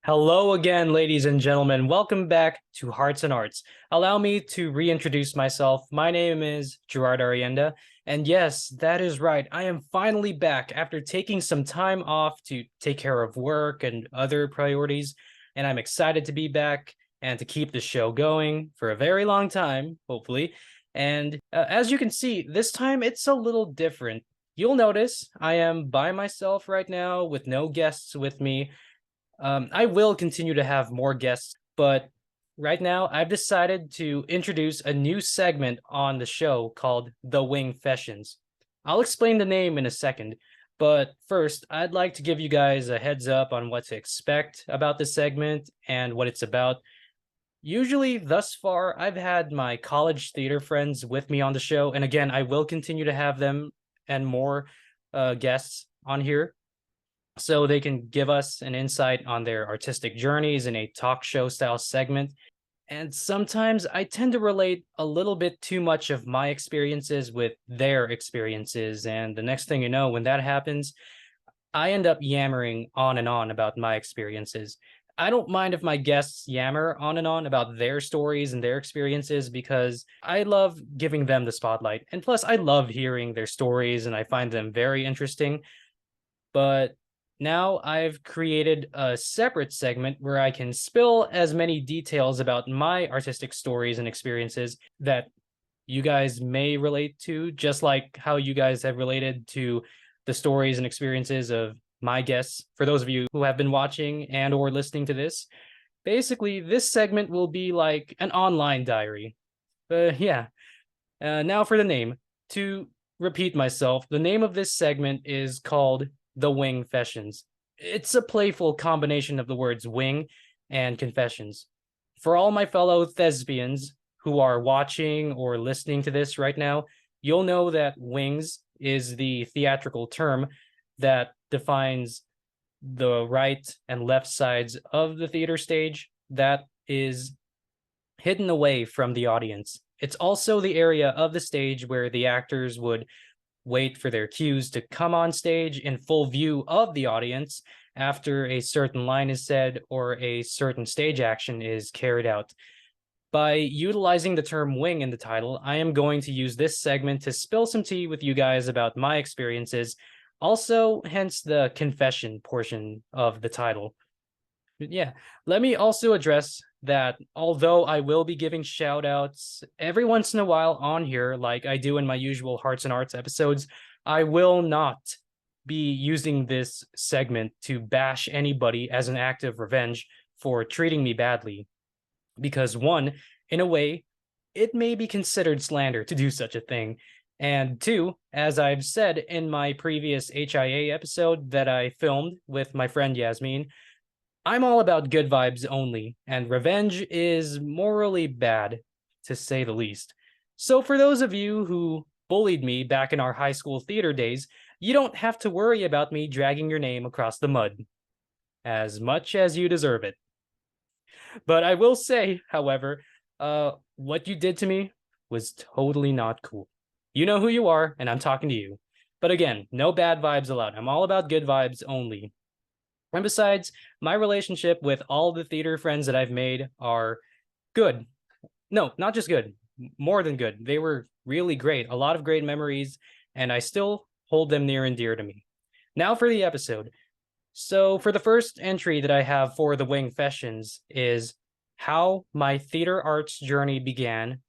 Hello again, ladies and gentlemen. Welcome back to Hearts and Arts. Allow me to reintroduce myself. My name is Gerard Arrienda, and yes, that is right. I am finally back after taking some time off to take care of work and other priorities, and I'm excited to be back and to keep the show going for a very long time, hopefully. And as you can see, this time it's a little different. You'll notice I am by myself right now with no guests with me. I will continue to have more guests, but right now I've decided to introduce a new segment on the show called the Wingfessions. I'll explain the name in a second, but first I'd like to give you guys a heads up on what to expect about this segment and what it's about. Usually, thus far, I've had my college theater friends with me on the show, and again, I will continue to have them and more guests on here so they can give us an insight on their artistic journeys in a talk show style segment. And sometimes I tend to relate a little bit too much of my experiences with their experiences. And the next thing you know, when that happens, I end up yammering on and on about my experiences. I don't mind if my guests yammer on and on about their stories and their experiences because I love giving them the spotlight. And plus, I love hearing their stories and I find them very interesting. But now I've created a separate segment where I can spill as many details about my artistic stories and experiences that you guys may relate to, just like how you guys have related to the stories and experiences of my guests. For those of you who have been watching and or listening to this, basically this segment will be like an online diary. Now for the name. To repeat myself, the name of this segment is called the Wingfessions. It's a playful combination of the words wing and confessions. For all my fellow thespians who are watching or listening to this right now, you'll know that wings is the theatrical term that defines the right and left sides of the theater stage that is hidden away from the audience. It's also the area of the stage where the actors would wait for their cues to come on stage in full view of the audience after a certain line is said or a certain stage action is carried out. By utilizing the term wing in the title, I am going to use this segment to spill some tea with you guys about my experiences, also hence the confession portion of the title. Yeah, let me also address that although I will be giving shout outs every once in a while on here, like I do in my usual Hearts and Arts episodes, I will not be using this segment to bash anybody as an act of revenge for treating me badly. Because one, in a way, it may be considered slander to do such a thing. And two, as I've said in my previous HIA episode that I filmed with my friend Yasmin, I'm all about good vibes only, and revenge is morally bad, to say the least. So for those of you who bullied me back in our high school theater days, you don't have to worry about me dragging your name across the mud, as much as you deserve it. But I will say, however, what you did to me was totally not cool. You know who you are, and I'm talking to you. But again, no bad vibes allowed. I'm all about good vibes only. And besides, my relationship with all the theater friends that I've made are good. No, not just good, more than good. They were really great, a lot of great memories, and I still hold them near and dear to me. Now for the episode. So for the first entry that I have for the Wingfessions is how my theater arts journey began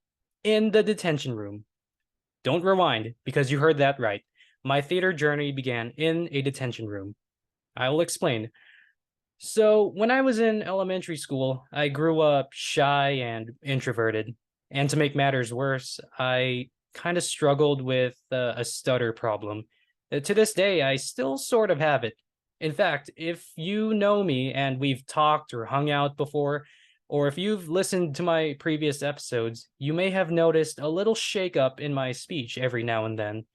in the detention room. Don't rewind, because you heard that right. My theater journey began in a detention room. I will explain. So, when I was in elementary school, I grew up shy and introverted. And to make matters worse, I kind of struggled with a stutter problem. To this day, I still sort of have it. In fact, if you know me and we've talked or hung out before, or if you've listened to my previous episodes, you may have noticed a little shakeup in my speech every now and then.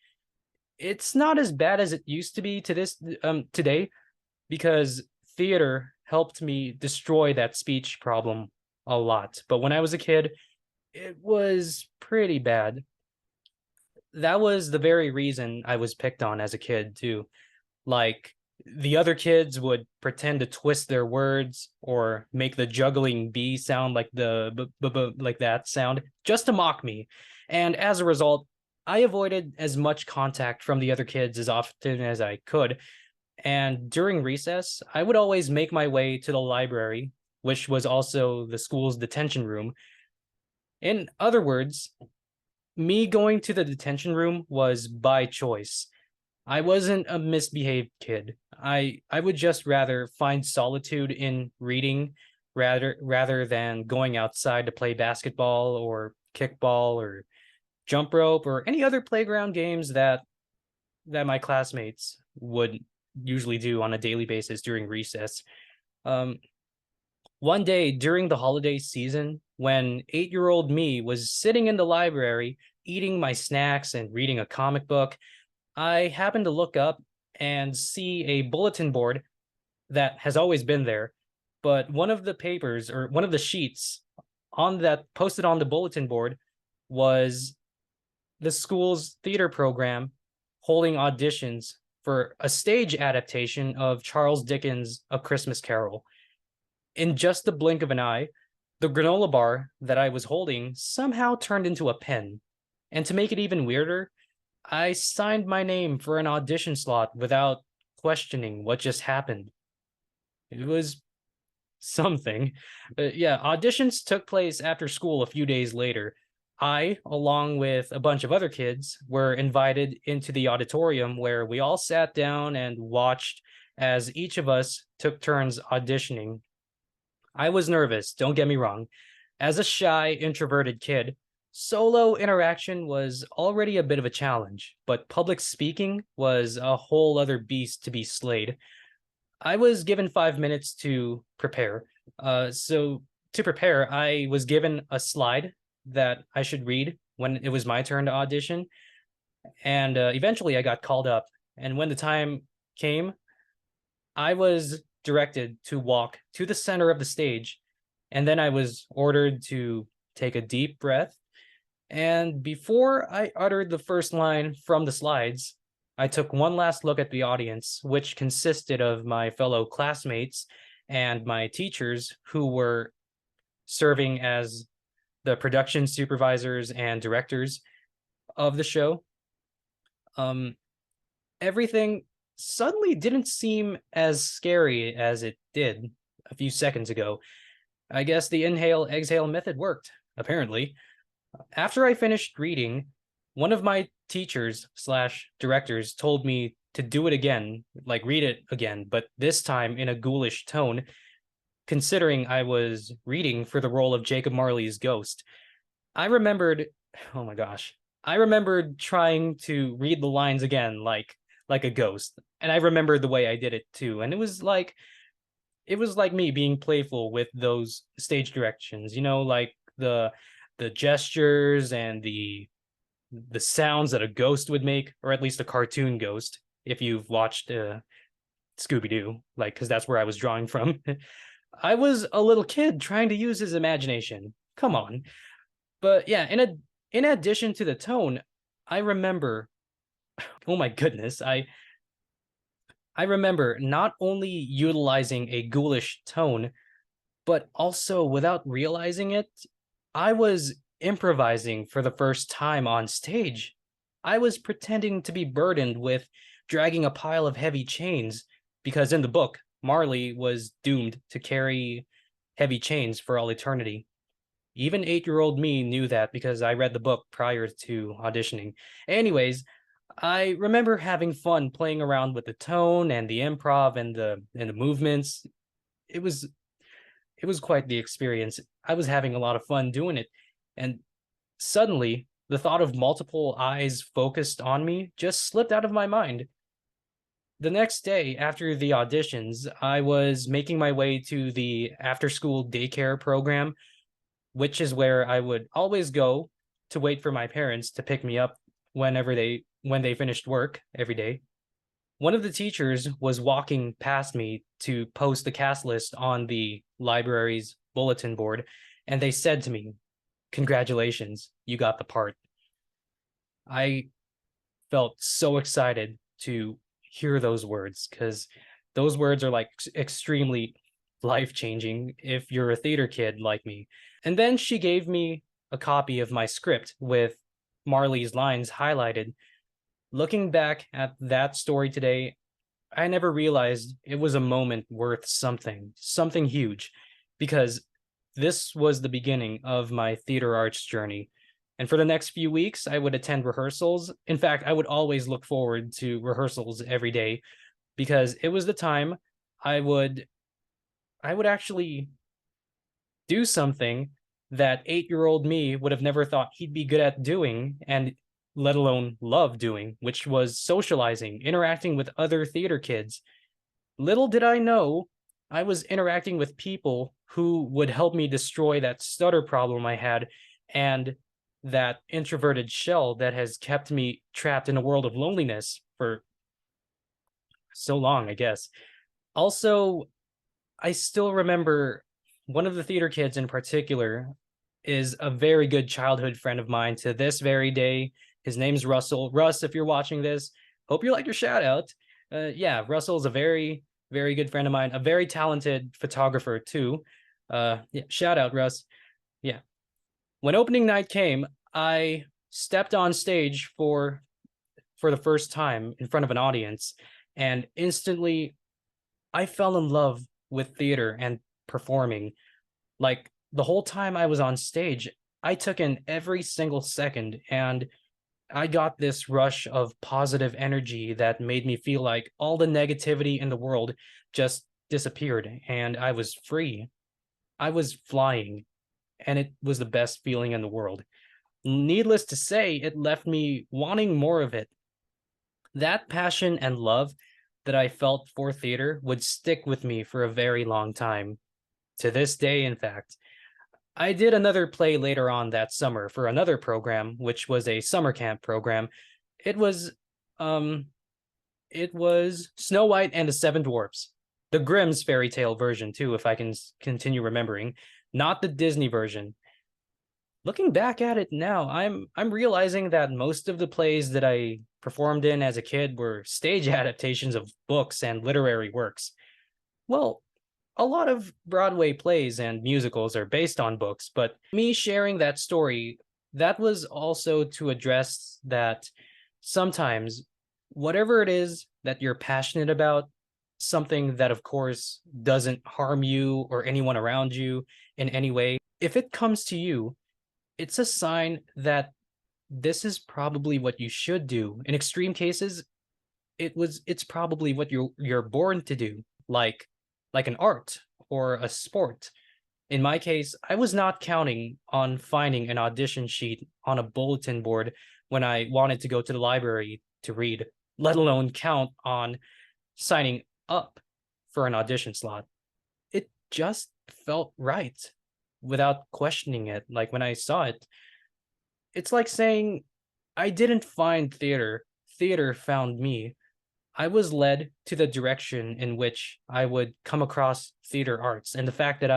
It's not as bad as it used to be to this today, because theater helped me destroy that speech problem a lot. But when I was a kid, it was pretty bad. That was the very reason I was picked on as a kid, too. Like, The other kids would pretend to twist their words or make the juggling B sound like like that sound just to mock me. And as a result, I avoided as much contact from the other kids as often as I could. And during recess, I would always make my way to the library, which was also the school's detention room. In other words, me going to the detention room was by choice. I wasn't a misbehaved kid. I would just rather find solitude in reading rather than going outside to play basketball or kickball or jump rope or any other playground games that my classmates would usually do on a daily basis during recess. Um, One day during the holiday season, when 8-year-old me was sitting in the library eating my snacks and reading a comic book, I happened to look up and see a bulletin board that has always been there, but one of the papers or one of the sheets on that posted on the bulletin board was the school's theater program holding auditions for a stage adaptation of Charles Dickens' A Christmas Carol. In just the blink of an eye, the granola bar that I was holding somehow turned into a pen. And to make it even weirder, I signed my name for an audition slot without questioning what just happened. It was something. Yeah, auditions took place after school a few days later. I, along with a bunch of other kids, were invited into the auditorium where we all sat down and watched as each of us took turns auditioning. I was nervous, don't get me wrong. As a shy, introverted kid, solo interaction was already a bit of a challenge, but public speaking was a whole other beast to be slayed. I was given 5 minutes to prepare. So to prepare, I was given a slide that I should read when it was my turn to audition. And eventually I got called up. And when the time came, I was directed to walk to the center of the stage. And then I was ordered to take a deep breath. And before I uttered the first line from the slides, I took one last look at the audience, which consisted of my fellow classmates and my teachers who were serving as the production supervisors and directors of the show. Everything suddenly didn't seem as scary as it did a few seconds ago. I guess the inhale exhale method worked, apparently. After I finished reading, one of my teachers slash directors told me to do it again, like read it again, but this time in a ghoulish tone, considering I was reading for the role of Jacob Marley's ghost. I remembered, oh my gosh, I remembered trying to read the lines again like a ghost, and I remembered the way I did it too, and it was like me being playful with those stage directions, like the gestures and the sounds that a ghost would make, or at least a cartoon ghost, if you've watched Scooby-Doo, like, because that's where I was drawing from. I was a little kid trying to use his imagination. Come on. But yeah, in addition to the tone, I remember, oh my goodness, I remember not only utilizing a ghoulish tone, but also without realizing it, I was improvising for the first time on stage. I was pretending to be burdened with dragging a pile of heavy chains because in the book, Marley was doomed to carry heavy chains for all eternity. Even 8-year-old me knew that because I read the book prior to auditioning. Anyways, I remember having fun playing around with the tone and the improv and the movements. It was it was quite the experience. I was having a lot of fun doing it. And suddenly, the thought of multiple eyes focused on me just slipped out of my mind. The next day, after the auditions, I was making my way to the after school daycare program, which is where I would always go to wait for my parents to pick me up when they finished work every day. One of the teachers was walking past me to post the cast list on the library's bulletin board, and they said to me, "Congratulations, you got the part." I felt so excited to hear those words because Those words are like extremely life-changing if you're a theater kid like me. And then she gave me a copy of my script with Marley's lines highlighted. Looking back at that story today, I never realized it was a moment worth something huge, because this was the beginning of my theater arts journey. And for the next few weeks, I would attend rehearsals. In fact, I would always look forward to rehearsals every day because it was the time I would actually do something that 8-year-old me would have never thought he'd be good at doing, and let alone love doing, which was socializing, interacting with other theater kids. Little did I know I was interacting with people who would help me destroy that stutter problem I had and that introverted shell that has kept me trapped in a world of loneliness for so long, I guess. Also, I still remember one of the theater kids in particular is a very good childhood friend of mine to this very day. His name's Russell. Russ, if you're watching this, hope you like your shout out. Yeah, Russell is a very, very good friend of mine, a very talented photographer too. Yeah, shout out, Russ. Yeah. When opening night came, I stepped on stage for the first time in front of an audience, and instantly I fell in love with theater and performing. Like the whole time I was on stage, I took in every single second, and I got this rush of positive energy that made me feel like all the negativity in the world just disappeared and I was free. I was flying, and it was the best feeling in the world. Needless to say, it left me wanting more of it. That passion and love that I felt for theater would stick with me for a very long time. To this day, in fact. I did another play later on that summer for another program, which was a summer camp program. It was um it was Snow White and the Seven Dwarfs. The Grimm's fairy tale version too, if I can continue remembering, not the Disney version. Looking back at it now, I'm realizing that most of the plays that I performed in as a kid were stage adaptations of books and literary works. Well, a lot of Broadway plays and musicals are based on books, but me sharing that story, that was also to address that sometimes whatever it is that you're passionate about, something that of course doesn't harm you or anyone around you in any way, if it comes to you, it's a sign that this is probably what you should do. In extreme cases, it's probably what you're born to do, like an art or a sport. In my case, I was not counting on finding an audition sheet on a bulletin board when I wanted to go to the library to read, let alone count on signing up for an audition slot. It just felt right without questioning it. Like when I saw it, it's like saying, I didn't find theater, theater found me. I was led to the direction in which I would come across theater arts. And the fact that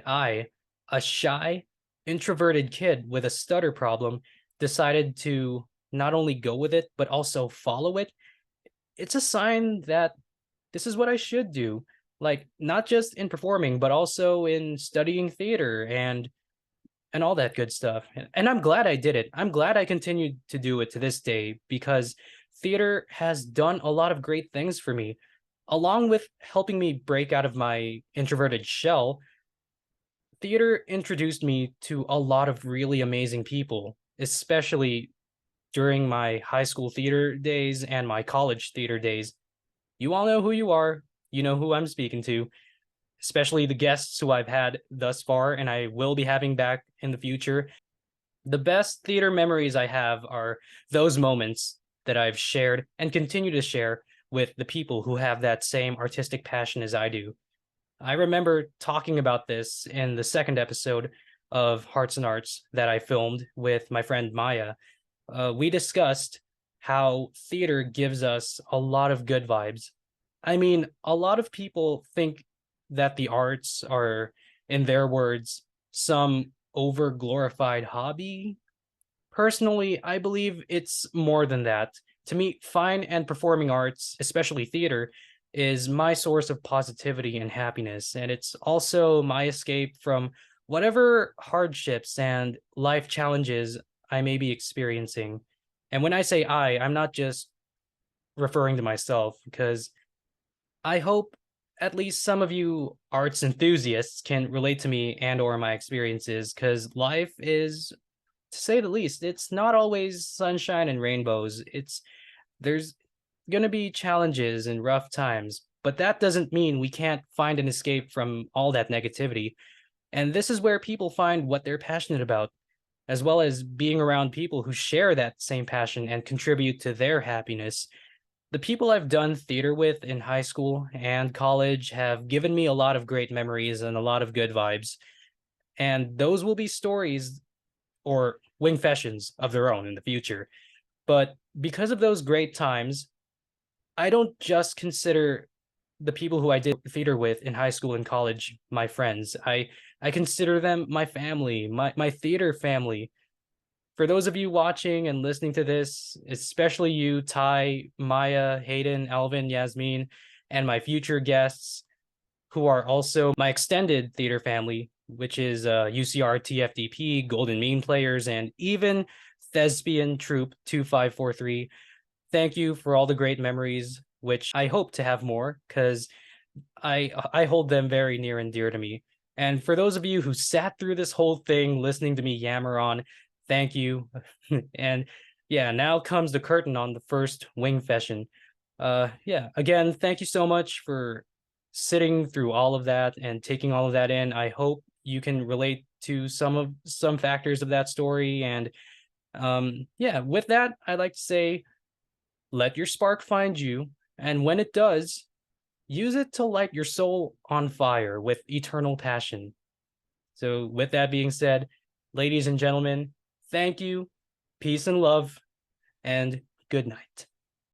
I, a shy, introverted kid with a stutter problem, decided to not only go with it, but also follow it, it's a sign that this is what I should do. Like, not just in performing, but also in studying theater and all that good stuff. And I'm glad I did it. I'm glad I continued to do it to this day because theater has done a lot of great things for me. Along with helping me break out of my introverted shell, theater introduced me to a lot of really amazing people, especially during my high school theater days and my college theater days. You all know who you are. You know who I'm speaking to, especially the guests who I've had thus far and I will be having back in the future. The best theater memories I have are those moments that I've shared and continue to share with the people who have that same artistic passion as I do. I remember talking about this in the second episode of Hearts and Arts that I filmed with my friend Maya. We discussed how theater gives us a lot of good vibes. I mean, a lot of people think that the arts are, in their words, some over glorified hobby. Personally, I believe it's more than that. To me, fine and performing arts, especially theater, is my source of positivity and happiness. And it's also my escape from whatever hardships and life challenges I may be experiencing. And when I say I'm not just referring to myself, because I hope at least some of you arts enthusiasts can relate to me and or my experiences, because life is, to say the least, it's not always sunshine and rainbows. There's going to be challenges and rough times, but that doesn't mean we can't find an escape from all that negativity. And this is where people find what they're passionate about, as well as being around people who share that same passion and contribute to their happiness. The people I've done theater with in high school and college have given me a lot of great memories and a lot of good vibes. And those will be stories or Wingfessions of their own in the future. But because of those great times, I don't just consider the people who I did theater with in high school and college my friends. I consider them my family, my theater family. For those of you watching and listening to this, especially you, Ty, Maya, Hayden, Alvin, Yasmin, and my future guests, who are also my extended theater family, which is UCR TFDP, Golden Mean Players, and even Thespian Troop 2543. Thank you for all the great memories, which I hope to have more, because I hold them very near and dear to me. And for those of you who sat through this whole thing listening to me yammer on, thank you. And yeah, now comes the curtain on the first Wingfession. Yeah, again, thank you so much for sitting through all of that and taking all of that in. I hope you can relate to some factors of that story. And yeah, with that, I'd like to say, let your spark find you, and when it does, use it to light your soul on fire with eternal passion. So, with that being said, ladies and gentlemen, thank you, peace and love, and good night.